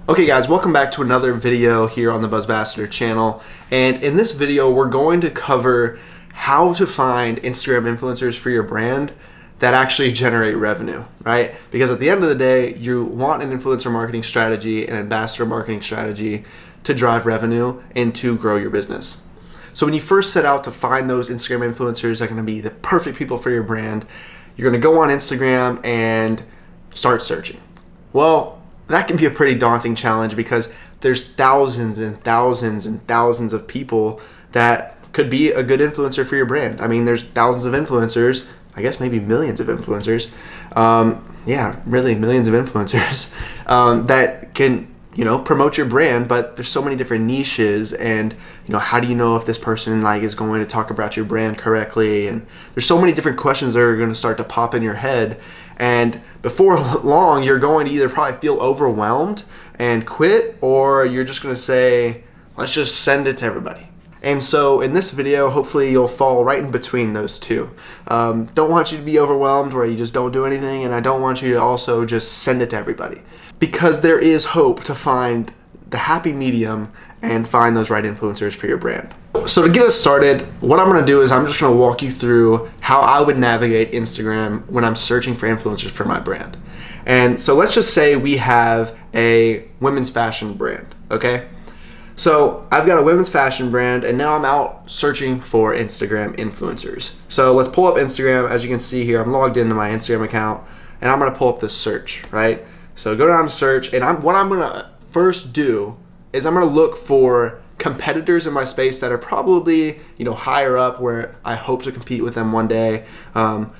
Okay guys, welcome back to another video here on the Buzzbassador channel. And in this video, we're going to cover how to find Instagram influencers for your brand that actually generate revenue, right? Because at the end of the day, you want an influencer marketing strategy, an ambassador marketing strategy to drive revenue and to grow your business. So when you first set out to find those Instagram influencers that are gonna be the perfect people for your brand, you're gonna go on Instagram and start searching. Well, that can be a pretty daunting challenge because there's thousands and thousands and thousands of people that could be a good influencer for your brand. I mean, there's thousands of influencers, I guess maybe millions of influencers. Yeah, really millions of influencers that can, promote your brand, but there's so many different niches and, how do you know if this person is going to talk about your brand correctly? And there's so many different questions that are going to start to pop in your head. And before long, you're going to either probably feel overwhelmed and quit, or you're just going to say, let's just send it to everybody. And so in this video, hopefully you'll fall right in between those two. Don't want you to be overwhelmed where you just don't do anything, and I don't want you to also just send it to everybody. Because there is hope to find the happy medium and find those right influencers for your brand. So to get us started, what I'm gonna do is I'm just gonna walk you through how I would navigate Instagram when I'm searching for influencers for my brand. And so let's just say we have a women's fashion brand, okay? So I've got a women's fashion brand and now I'm out searching for Instagram influencers. So let's pull up Instagram. As you can see here, I'm logged into my Instagram account and I'm gonna pull up this search, right? So go down to search, and what I'm gonna first do is I'm gonna look for competitors in my space that are probably higher up where I hope to compete with them one day.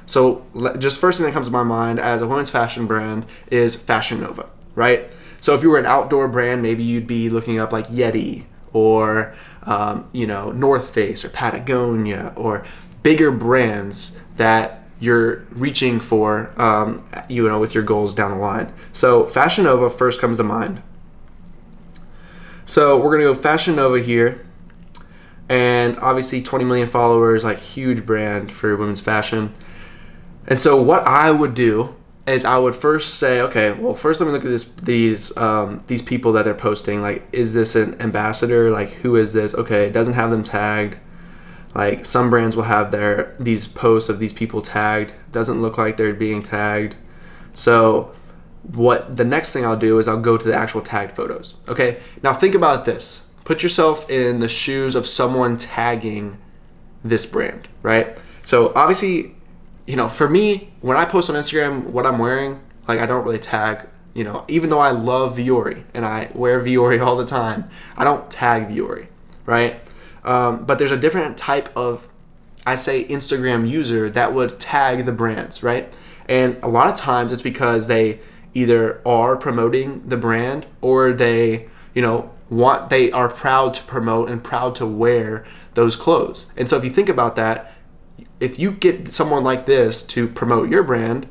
So just first thing that comes to my mind as a women's fashion brand is Fashion Nova, right? So if you were an outdoor brand, maybe you'd be looking up like Yeti or North Face or Patagonia or bigger brands that you're reaching for with your goals down the line. So Fashion Nova first comes to mind. So we're gonna go Fashion Nova here, and obviously 20 million followers, like huge brand for women's fashion. And so what I would do is I would first say, okay, well, first let me look at these people that they're posting. Like, is this an ambassador? Like, who is this? Okay, it doesn't have them tagged. Like, some brands will have these posts of these people tagged. Doesn't look like they're being tagged. So what the next thing I'll do is I'll go to the actual tagged photos. Okay, now think about this. Put yourself in the shoes of someone tagging this brand, right? So obviously, for me, when I post on Instagram what I'm wearing, like, I don't really tag, even though I love Vuori and I wear Vuori all the time, I don't tag Vuori, right? But there's a different type of, I say, Instagram user that would tag the brands, right? And a lot of times it's because they either are promoting the brand or they, they are proud to promote and proud to wear those clothes. And so if you think about that, if you get someone like this to promote your brand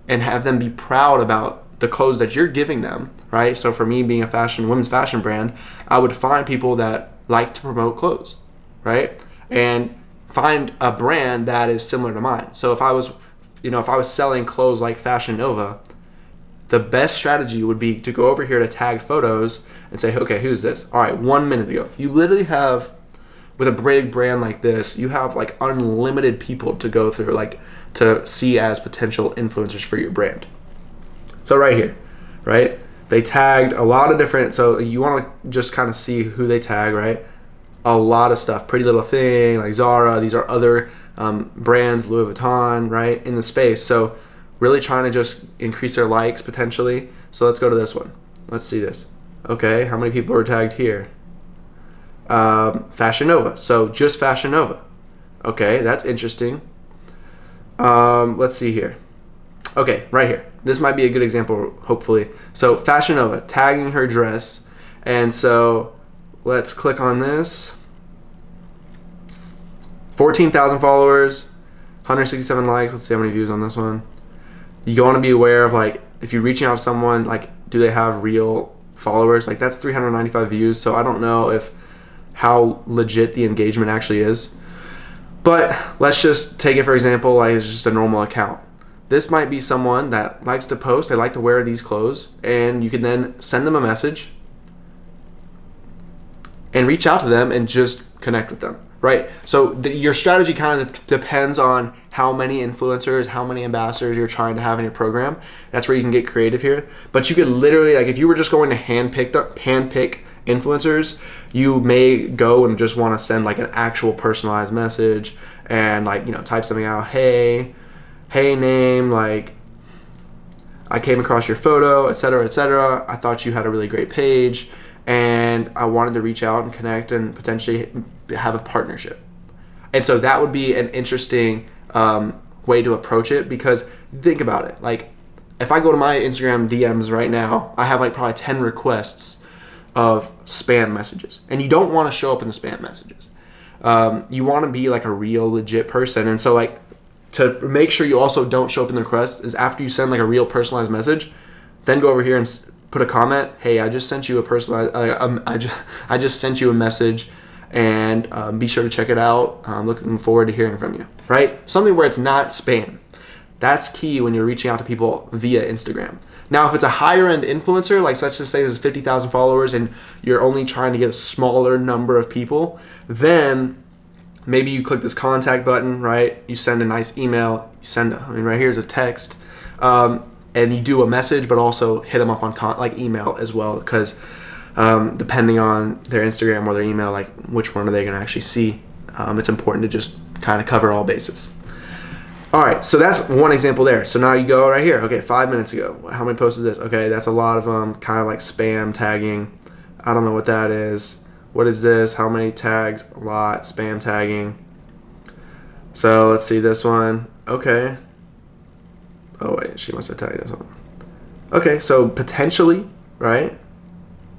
and have them be proud about the clothes that you're giving them, right? So for me, being a women's fashion brand, I would find people that like to promote clothes, right? And find a brand that is similar to mine. So if I was, if I was selling clothes like Fashion Nova, the best strategy would be to go over here to tagged photos and say, okay, who's this? All right, 1 minute ago. You literally have, with a big brand like this, you have like unlimited people to go through, like to see as potential influencers for your brand. So right here, right? They tagged a lot of different, so you want to just kind of see who they tag, right? A lot of stuff, Pretty Little Thing, like Zara, these are other brands, Louis Vuitton, right, in the space. So really trying to just increase their likes potentially. So let's go to this one. Let's see this. Okay, how many people are tagged here? Fashion Nova, so just Fashion Nova. Okay, that's interesting. Let's see here. Okay, right here. This might be a good example, hopefully. So Fashion Nova, tagging her dress. And so let's click on this. 14,000 followers, 167 likes. Let's see how many views on this one. You want to be aware of, like, if you're reaching out to someone, like, do they have real followers? Like, that's 395 views. So I don't know how legit the engagement actually is. But let's just take it for example, like it's just a normal account. this might be someone that likes to post, they like to wear these clothes, and you can then send them a message and reach out to them and just connect with them, right? So your strategy kind of depends on how many influencers, how many ambassadors you're trying to have in your program. That's where you can get creative here. But you could literally, like, if you were just going to handpick influencers, you may go and just want to send like an actual personalized message and, like, you know, type something out, hey name, like, I came across your photo, etc., etc. I thought you had a really great page and I wanted to reach out and connect and potentially have a partnership. And so that would be an interesting way to approach it, because think about it, like, if I go to my Instagram DMs right now, I have like probably 10 requests of spam messages, and you don't want to show up in the spam messages. You want to be like a real legit person. And so, like, to make sure you also don't show up in the request is after you send like a real personalized message, then go over here and put a comment, hey, I just sent you a personalized I just sent you a message, and be sure to check it out. I'm looking forward to hearing from you, right? Something where it's not spam. That's key when you're reaching out to people via Instagram. Now, if it's a higher end influencer, like let's just say there's 50,000 followers and you're only trying to get a smaller number of people, then maybe you click this contact button, right? You send a nice email, you send, I mean, right here's a text, and you do a message, but also hit them up on like email as well, because depending on their Instagram or their email, like which one are they gonna actually see, it's important to just kind of cover all bases. All right, so that's one example there. So now you go right here. Okay, 5 minutes ago, how many posts is this? Okay, that's a lot of them, kind of like spam tagging. I don't know what that is. What is this? How many tags? A lot. Spam tagging. So let's see this one. Okay. Oh wait, she must have tagged this one. Okay, so potentially, right?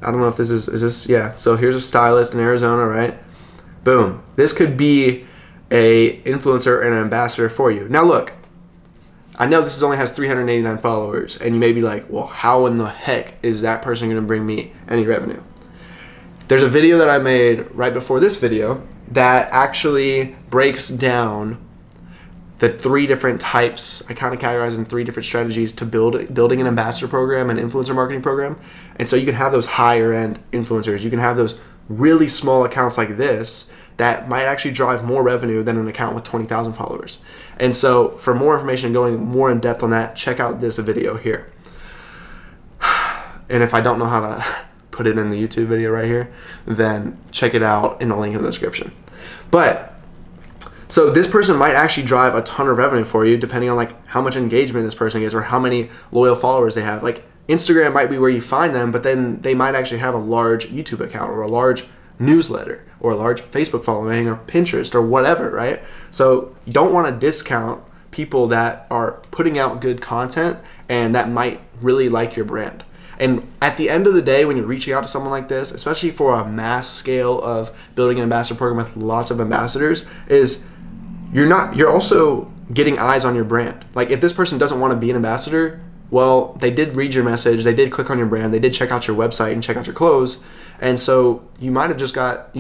I don't know if this is this, yeah. So here's a stylist in Arizona, right? Boom. This could be a influencer and an ambassador for you. Now look, I know this only has 389 followers, and you may be like, well, how in the heck is that person gonna bring me any revenue? There's a video that I made right before this video that actually breaks down the 3 different types. I kind of categorize in 3 different strategies to building an ambassador program and influencer marketing program. And so you can have those higher end influencers. You can have those really small accounts like this that might actually drive more revenue than an account with 20,000 followers. And so for more information, going more in depth on that, check out this video here. And if I don't know how to put it in the YouTube video right here, then check it out in the link in the description. But so this person might actually drive a ton of revenue for you, depending on like how much engagement this person gets or how many loyal followers they have. Like Instagram might be where you find them, but then they might actually have a large YouTube account or a large newsletter or a large Facebook following or Pinterest or whatever, right? So you don't want to discount people that are putting out good content and that might really like your brand. And at the end of the day, when you're reaching out to someone like this, especially for a mass scale of building an ambassador program with lots of ambassadors, is you're also getting eyes on your brand. Like if this person doesn't want to be an ambassador, well, they did read your message, they did click on your brand, they did check out your website and check out your clothes, and so you might have just got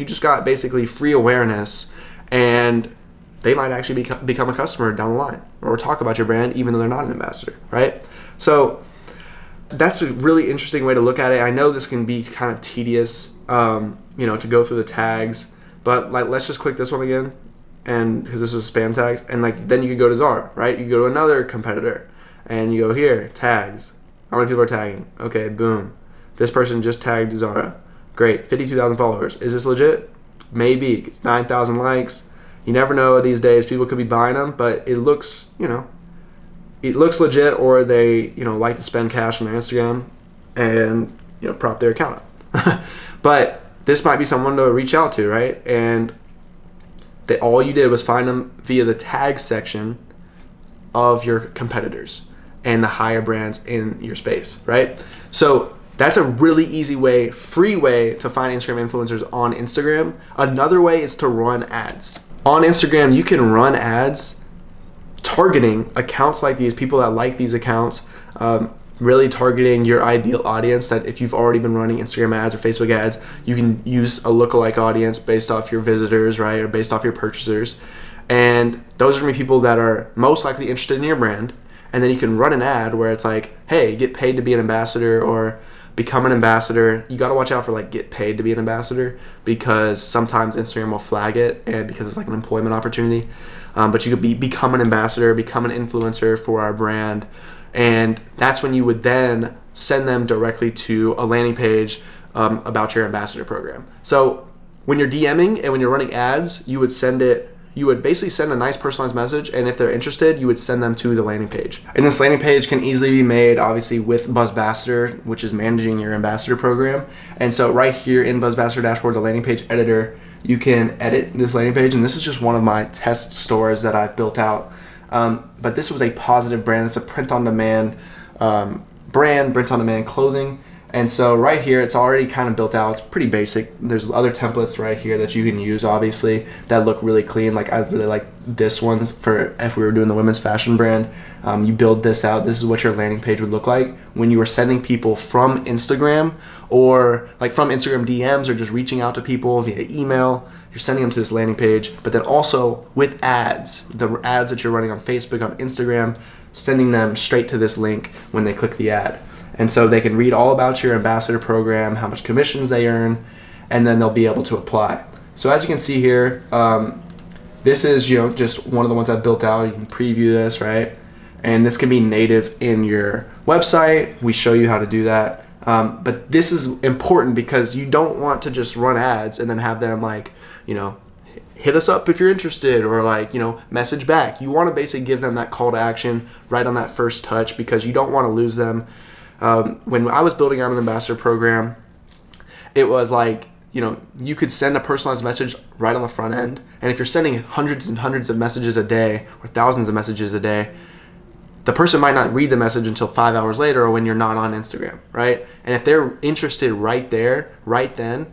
basically free awareness, and they might actually become a customer down the line or talk about your brand even though they're not an ambassador, right? So that's a really interesting way to look at it. I know this can be kind of tedious, you know, to go through the tags, but like let's just click this one again, and because this is spam tags, and like then you could go to Zara, right? You go to another competitor, and you go here, tags. How many people are tagging? Okay, boom. This person just tagged Zara. Great, 52,000 followers. Is this legit? Maybe. It's 9,000 likes. You never know these days. People could be buying them, but it looks, you know, it looks legit, or they, you know, like to spend cash on their Instagram and, you know, prop their account up. But this might be someone to reach out to, right? And all you did was find them via the tag section of your competitors and the higher brands in your space, right? So that's a really easy way, free way to find Instagram influencers on Instagram. Another way is to run ads. On Instagram, you can run ads targeting accounts like these, people that like these accounts, really targeting your ideal audience. That if you've already been running Instagram ads or Facebook ads, you can use a lookalike audience based off your visitors, right? Or based off your purchasers. And those are gonna be people that are most likely interested in your brand, and then you can run an ad where it's like, hey, get paid to be an ambassador, or become an ambassador. You got to watch out for like get paid to be an ambassador, because sometimes Instagram will flag it, and because it's like an employment opportunity. But you could become an ambassador, become an influencer for our brand, and that's when you would then send them directly to a landing page about your ambassador program. So when you're DMing and when you're running ads, you would basically send a nice personalized message, and if they're interested, you would send them to the landing page. And this landing page can easily be made, obviously, with Buzzbassador, which is managing your ambassador program. And so right here in Buzzbassador Dashboard, the landing page editor, you can edit this landing page, and this is just one of my test stores that I've built out. But this was a Positive brand. It's a print-on-demand brand, print-on-demand clothing. And so right here, it's already kind of built out. It's pretty basic. There's other templates right here that you can use, obviously, that look really clean. Like I really like this one for if we were doing the women's fashion brand. You build this out. This is what your landing page would look like when you were sending people from Instagram, or like from Instagram DMs, or just reaching out to people via email. You're sending them to this landing page, but then also with ads, the ads that you're running on Facebook, on Instagram, sending them straight to this link when they click the ad. And so they can read all about your ambassador program, how much commissions they earn, and then they'll be able to apply. So as you can see here, this is just one of the ones I've built out. You can preview this, right? And this can be native in your website. We show you how to do that. But this is important because you don't want to just run ads and then have them like, hit us up if you're interested, or like, message back. You want to basically give them that call to action right on that first touch, because you don't want to lose them. When I was building out an ambassador program, it was like, you could send a personalized message right on the front end. And if you're sending hundreds and hundreds of messages a day, or thousands of messages a day, the person might not read the message until 5 hours later, or when you're not on Instagram, right? And if they're interested right there, right then,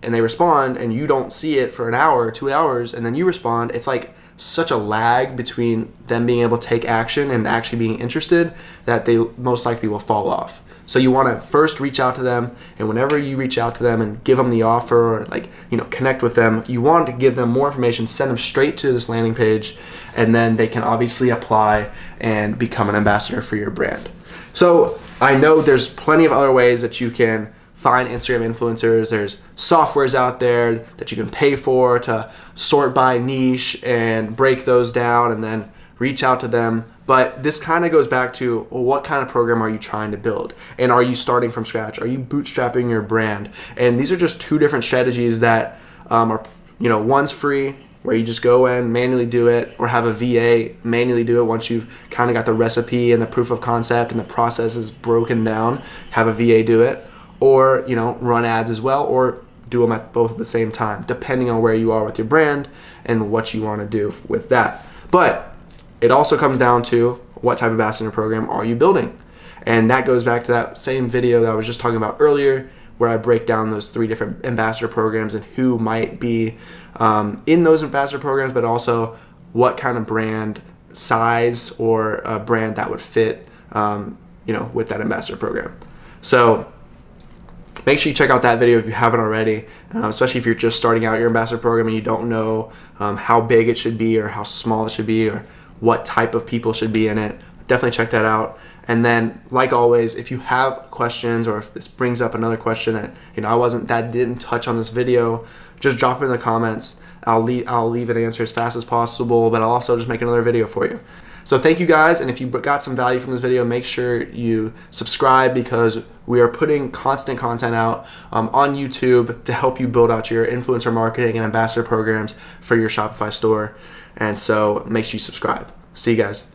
and they respond, and you don't see it for an hour or 2 hours, and then you respond, it's like such a lag between them being able to take action and actually being interested that they most likely will fall off. So you want to first reach out to them, and whenever you reach out to them and give them the offer, or like, connect with them, you want to give them more information, send them straight to this landing page, and then they can obviously apply and become an ambassador for your brand. So I know there's plenty of other ways that you can find Instagram influencers. There's softwares out there that you can pay for to sort by niche and break those down and then reach out to them. But this kind of goes back to, well, what kind of program are you trying to build? And are you starting from scratch? Are you bootstrapping your brand? And these are just two different strategies that are, one's free, where you just go in, manually do it, or have a VA manually do it once you've kind of got the recipe and the proof of concept and the process is broken down, have a VA do it. Or run ads as well, or do them at both at the same time, depending on where you are with your brand and what you want to do with that. But it also comes down to what type of ambassador program are you building, and that goes back to that same video that I was just talking about earlier, where I break down those 3 different ambassador programs and who might be in those ambassador programs, but also what kind of brand size or a brand that would fit with that ambassador program. So make sure you check out that video if you haven't already, especially if you're just starting out your ambassador program and you don't know how big it should be, or how small it should be, or what type of people should be in it. Definitely check that out. And then, like always, if you have questions, or if this brings up another question that that didn't touch on this video, just drop it in the comments. I'll leave an answer as fast as possible, but I'll also just make another video for you. So thank you guys, and if you got some value from this video, make sure you subscribe, because we are putting constant content out on YouTube to help you build out your influencer marketing and ambassador programs for your Shopify store. And so make sure you subscribe. See you guys.